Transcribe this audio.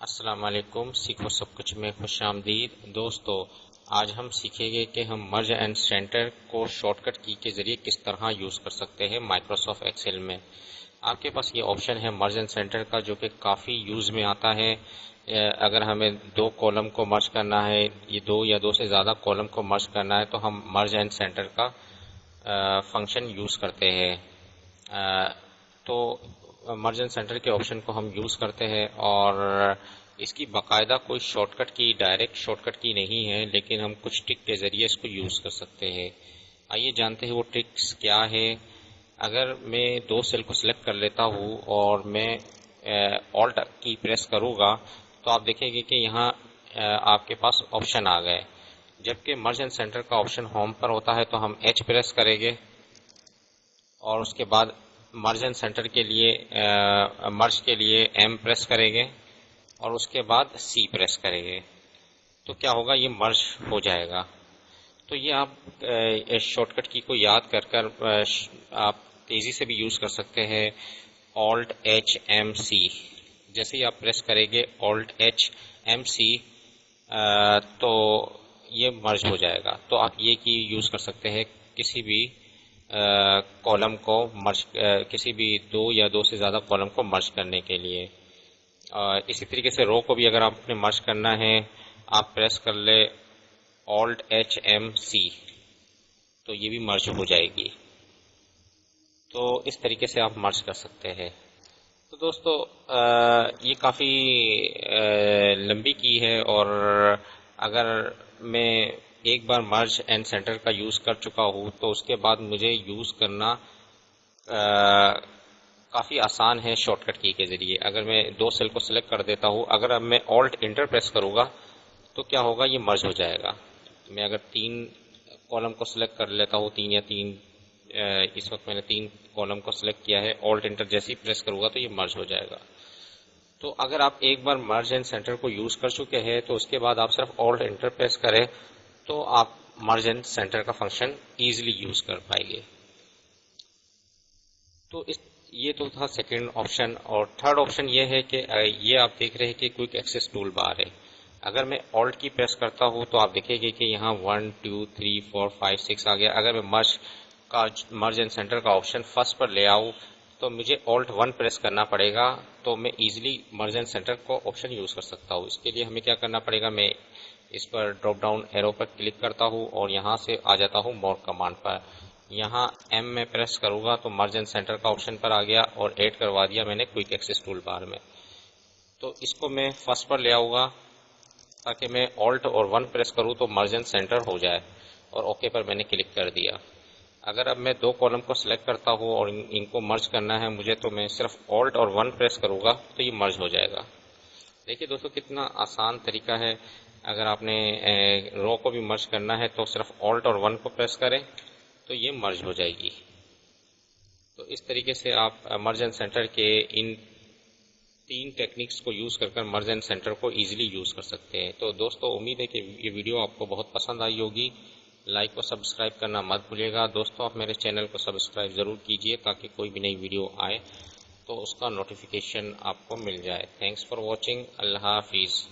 السلام علیکم، سیکھو سب کچھ میں خوش آمدید دوستو۔ آج ہم سیکھیں گے کہ ہم مرج اینڈ سینٹر کو شارٹ کٹ کی کے ذریعے کس طرح یوز کر سکتے ہیں مائکروسافٹ ایکسل میں۔ آپ کے پاس یہ آپشن ہے مرج اینڈ سینٹر کا، جو کہ کافی یوز میں آتا ہے۔ اگر ہمیں دو کالم کو مرج کرنا ہے، یہ دو یا دو سے زیادہ کالم کو مرج کرنا ہے، تو ہم مرج اینڈ سینٹر کا فنکشن یوز کرتے ہیں۔ تو مرج اینڈ سینٹر کے آپشن کو ہم یوز کرتے ہیں، اور اس کی باقاعدہ کوئی شارٹ کٹ کی، ڈائریکٹ شارٹ کٹ کی نہیں ہے، لیکن ہم کچھ ٹک کے ذریعے اس کو یوز کر سکتے ہیں۔ آئیے جانتے ہیں وہ ٹکس کیا ہے۔ اگر میں دو سیل کو سلیکٹ کر لیتا ہوں اور میں آلٹ کی پریس کروں گا، تو آپ دیکھیں گے کہ یہاں آپ کے پاس آپشن آ گئے۔ جبکہ مرج اینڈ سینٹر کا آپشن ہوم پر ہوتا ہے، تو ہم ایچ پریس کریں گے، اور اس کے بعد مرج اینڈ سینٹر کے لیے مرج کے لیے ایم پریس کریں گے، اور اس کے بعد سی پریس کریں گے، تو کیا ہوگا، یہ مرج ہو جائے گا۔ تو یہ آپ شارٹ کٹ کی کو یاد کر آپ تیزی سے بھی یوز کر سکتے ہیں۔ آلٹ ایچ ایم سی، جیسے ہی آپ پریس کریں گے آلٹ ایچ ایم سی، تو یہ مرج ہو جائے گا۔ تو آپ یہ کی یوز کر سکتے ہیں کسی بھی کالم کو مرج، کسی بھی دو یا دو سے زیادہ کالم کو مرج کرنے کے لیے۔ اسی طریقے سے رو کو بھی اگر آپ نے مرج کرنا ہے، آپ پریس کر لے آلٹ ایچ ایم سی، تو یہ بھی مرج ہو جائے گی۔ تو اس طریقے سے آپ مرج کر سکتے ہیں۔ تو دوستو یہ کافی لمبی کی ہے، اور اگر میں ایک بار مرج اینڈ سینٹر کا یوز کر چکا ہوں، تو اس کے بعد مجھے یوز کرنا کافی آسان ہے شارٹ کٹ کی کے ذریعے۔ اگر میں دو سیل کو سلیکٹ کر دیتا ہوں، اگر اب میں آلٹ انٹر پریس کروں گا، تو کیا ہوگا، یہ مرج ہو جائے گا۔ میں اگر تین کالم کو سلیکٹ کر لیتا ہوں، اس وقت میں نے تین کالم کو سلیکٹ کیا ہے، آلٹ انٹر جیسے ہی پریس کروں گا تو یہ مرج ہو جائے گا۔ تو اگر آپ ایک بار مرج اینڈ سینٹر کو یوز کر چکے ہیں، تو اس کے بعد آپ صرف آلٹ انٹر پریس کریں، تو آپ مرج اینڈ سینٹر کا فنکشن ایزیلی یوز کر پائیں گے۔ تو یہ تو تھا سیکنڈ آپشن، اور تھرڈ آپشن یہ ہے کہ یہ آپ دیکھ رہے ہیں کہ کوئک ایکسس ٹول بار ہے۔ اگر میں آلٹ کی پریس کرتا ہوں، تو آپ دیکھیں گے کہ یہاں 1 2 3 4 5 6 آ گیا۔ اگر میں مرج اینڈ سینٹر کا آپشن فرسٹ پر لے آؤں، تو مجھے آلٹ 1 پریس کرنا پڑے گا، تو میں ایزیلی مرج اینڈ سینٹر کو آپشن یوز کر سکتا ہوں۔ اس کے لیے ہمیں کیا کرنا پڑے گا، میں اس پر ڈراپ ڈاؤن ایرو پر کلک کرتا ہوں، اور یہاں سے آ جاتا ہوں مور کمانڈ پر۔ یہاں ایم میں پریس کروں گا تو مرج اینڈ سینٹر کا آپشن پر آ گیا، اور ایڈ کروا دیا میں نے کوئک ایکسس ٹول بار میں۔ تو اس کو میں فرسٹ پر لے آؤں گا، تاکہ میں آلٹ اور 1 پریس کروں تو مرج اینڈ سینٹر ہو جائے، اور اوکے پر میں نے کلک کر دیا۔ اگر اب میں دو کالم کو سلیکٹ کرتا ہوں اور ان کو مرج کرنا ہے مجھے، تو میں صرف آلٹ اور 1 پریس کروں گا تو یہ مرج ہو جائے گا۔ دیکھیے دوستو کتنا آسان طریقہ ہے۔ اگر آپ نے رو کو بھی مرج کرنا ہے، تو صرف آلٹ اور 1 کو پریس کریں تو یہ مرج ہو جائے گی۔ تو اس طریقے سے آپ مرج اینڈ سینٹر کے ان تین ٹیکنیکس کو یوز کر مرج اینڈ سینٹر کو ایزیلی یوز کر سکتے ہیں۔ تو دوستو امید ہے کہ یہ ویڈیو آپ کو بہت پسند آئی ہوگی۔ لائک اور سبسکرائب کرنا مت بھولیے گا۔ دوستو آپ میرے چینل کو سبسکرائب ضرور کیجئے، تاکہ کوئی بھی نئی ویڈیو آئے تو اس کا نوٹیفیکیشن آپ کو مل جائے۔ Thanks for watching. اللہ حافظ۔